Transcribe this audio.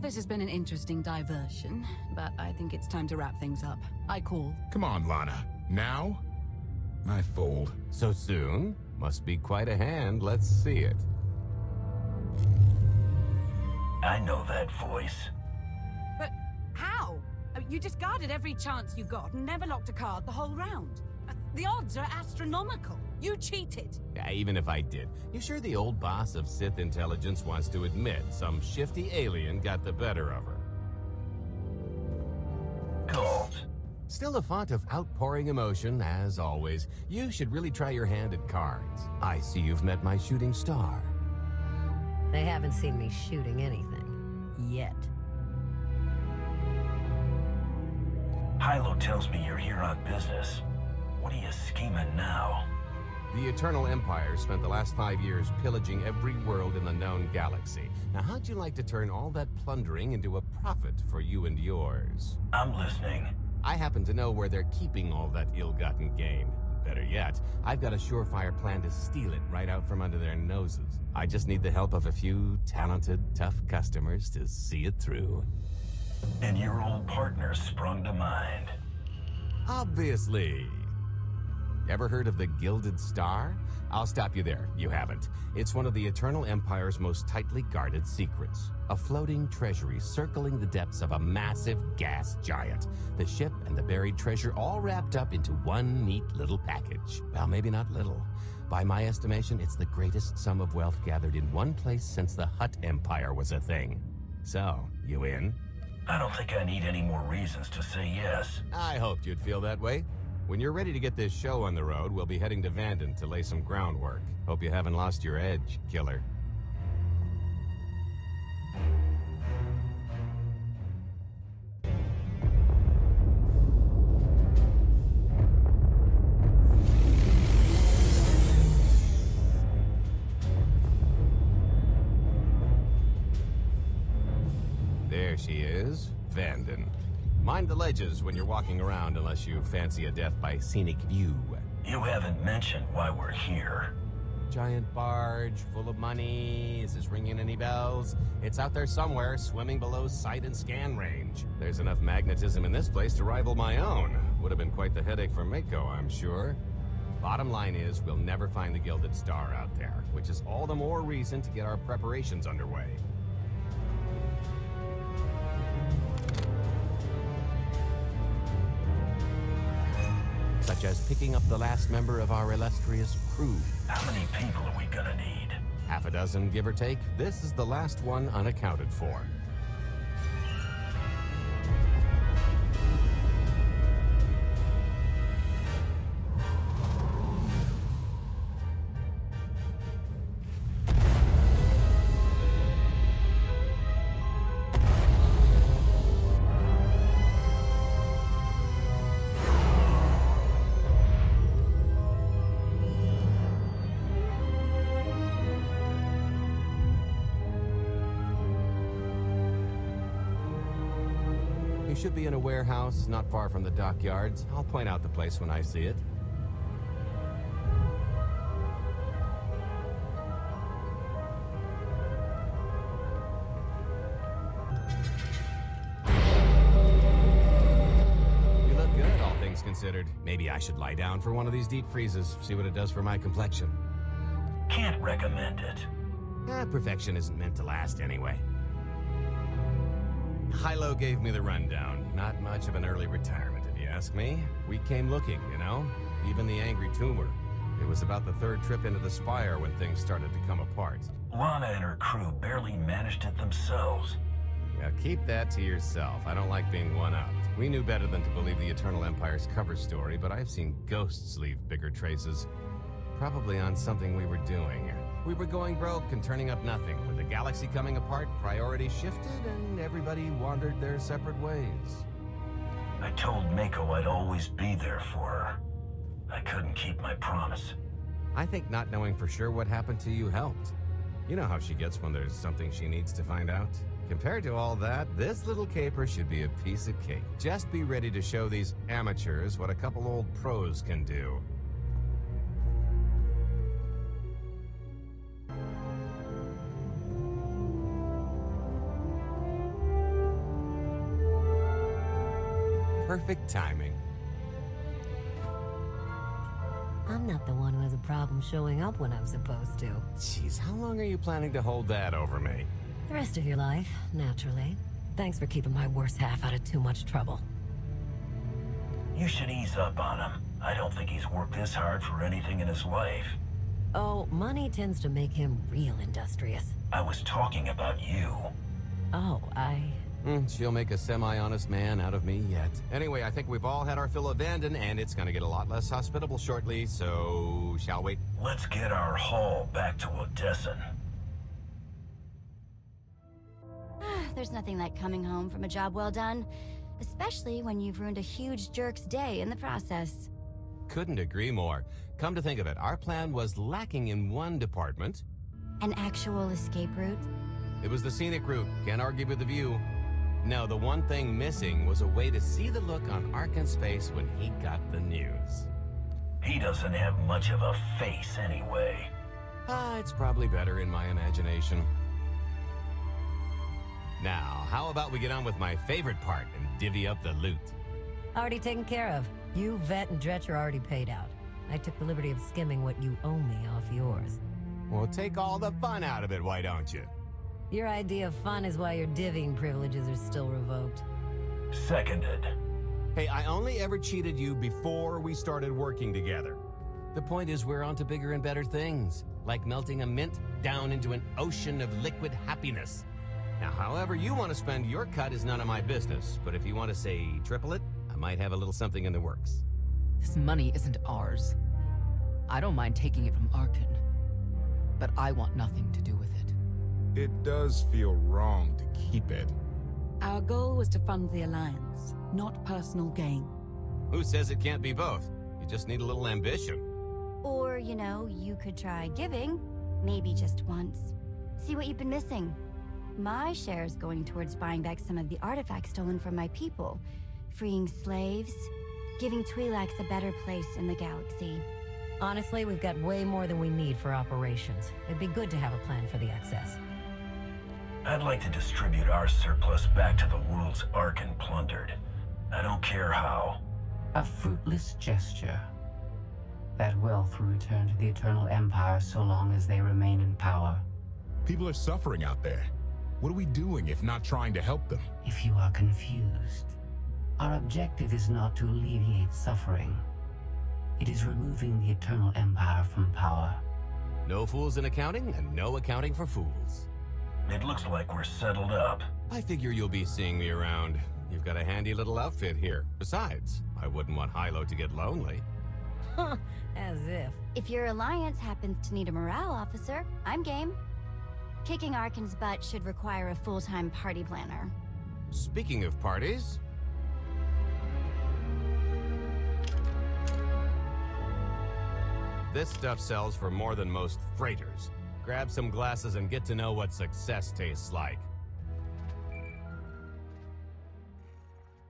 Well, this has been an interesting diversion, but I think it's time to wrap things up. I call. Come on, Lana. Now? I fold. So soon? Must be quite a hand. Let's see it. I know that voice. But how? You discarded every chance you got and never locked a card the whole round. The odds are astronomical. You cheated. Yeah, even if I did. You sure the old boss of Sith intelligence wants to admit some shifty alien got the better of her? Gault. Still a font of outpouring emotion, as always. You should really try your hand at cards. I see you've met my shooting star. They haven't seen me shooting anything. Yet. Hilo tells me you're here on business. What are you scheming now? The Eternal Empire spent the last 5 years pillaging every world in the known galaxy. Now, how'd you like to turn all that plundering into a profit for you and yours? I'm listening. I happen to know where they're keeping all that ill-gotten gain. Better yet, I've got a surefire plan to steal it right out from under their noses. I just need the help of a few talented, tough customers to see it through. And your old partner sprung to mind. Obviously. Ever heard of the Gilded Star? I'll stop you there. You haven't. It's one of the Eternal Empire's most tightly guarded secrets. A floating treasury circling the depths of a massive gas giant. The ship and the buried treasure all wrapped up into one neat little package. Well, maybe not little. By my estimation, it's the greatest sum of wealth gathered in one place since the Hutt Empire was a thing. So, you in? I don't think I need any more reasons to say yes. I hoped you'd feel that way. When you're ready to get this show on the road, we'll be heading to Vanden to lay some groundwork. Hope you haven't lost your edge, killer. There she is, Vanden. Mind the ledges when you're walking around unless you fancy a death by scenic view. You haven't mentioned why we're here. Giant barge, full of money. Is this ringing any bells? It's out there somewhere, swimming below sight and scan range. There's enough magnetism in this place to rival my own. Would have been quite the headache for Mako, I'm sure. Bottom line is, we'll never find the Gilded Star out there, which is all the more reason to get our preparations underway. Such as picking up the last member of our illustrious crew. How many people are we gonna need? Half a dozen, give or take. This is the last one unaccounted for. Should be in a warehouse not far from the dockyards. I'll point out the place when I see it. You look good, all things considered. Maybe I should lie down for one of these deep freezes, see what it does for my complexion. Can't recommend it. Perfection isn't meant to last anyway. Hilo gave me the rundown. Not much of an early retirement, if you ask me. We came looking, you know? Even the angry tumor. It was about the third trip into the Spire when things started to come apart. Lana and her crew barely managed it themselves. Now keep that to yourself. I don't like being one-upped. We knew better than to believe the Eternal Empire's cover story, but I've seen ghosts leave bigger traces. Probably on something we were doing. We were going broke and turning up nothing. With the galaxy coming apart, priorities shifted and everybody wandered their separate ways. I told Mako I'd always be there for her. I couldn't keep my promise. I think not knowing for sure what happened to you helped. You know how she gets when there's something she needs to find out? Compared to all that, this little caper should be a piece of cake. Just be ready to show these amateurs what a couple old pros can do. perfect timing. I'm not the one who has a problem showing up when I'm supposed to. Jeez, how long are you planning to hold that over me? The rest of your life, naturally. Thanks for keeping my worse half out of too much trouble. You should ease up on him. I don't think he's worked this hard for anything in his life. Oh, money tends to make him real industrious. I was talking about you. Oh, She'll make a semi-honest man out of me yet. Anyway, I think we've all had our fill of Vanden, and it's gonna get a lot less hospitable shortly, so shall we? Let's get our haul back to Odessa. There's nothing like coming home from a job well done, especially when you've ruined a huge jerk's day in the process. Couldn't agree more. Come to think of it, our plan was lacking in one department. An actual escape route? It was the scenic route, can't argue with the view. No, the one thing missing was a way to see the look on Arkan's face when he got the news. He doesn't have much of a face anyway. It's probably better in my imagination. Now, how about we get on with my favorite part and divvy up the loot? already taken care of. You, Vet, and Dretch are already paid out. I took the liberty of skimming what you owe me off yours. Well, take all the fun out of it, why don't you? Your idea of fun is why your divvying privileges are still revoked. Seconded. Hey, I only ever cheated you before we started working together. The point is we're on to bigger and better things, like melting a mint down into an ocean of liquid happiness. Now, however you want to spend your cut is none of my business, but if you want to say triple it, I might have a little something in the works. This money isn't ours. I don't mind taking it from Arkan, but I want nothing to do with it. It does feel wrong to keep it. Our goal was to fund the Alliance, not personal gain. Who says it can't be both? You just need a little ambition. Or, you know, you could try giving, maybe just once. See what you've been missing. My share is going towards buying back some of the artifacts stolen from my people, freeing slaves, giving Twi'leks a better place in the galaxy. Honestly, we've got way more than we need for operations. It'd be good to have a plan for the excess. I'd like to distribute our surplus back to the worlds Arkan plundered. I don't care how. A fruitless gesture. That wealth will return to the Eternal Empire so long as they remain in power. People are suffering out there. What are we doing if not trying to help them? If you are confused, our objective is not to alleviate suffering. It is removing the Eternal Empire from power. No fools in accounting, and no accounting for fools. It looks like we're settled up. I figure you'll be seeing me around. You've got a handy little outfit here. Besides, I wouldn't want Hilo to get lonely. Huh, as if. If your Alliance happens to need a morale officer, I'm game. Kicking Arkan's butt should require a full-time party planner. Speaking of parties... This stuff sells for more than most freighters. Grab some glasses and get to know what success tastes like.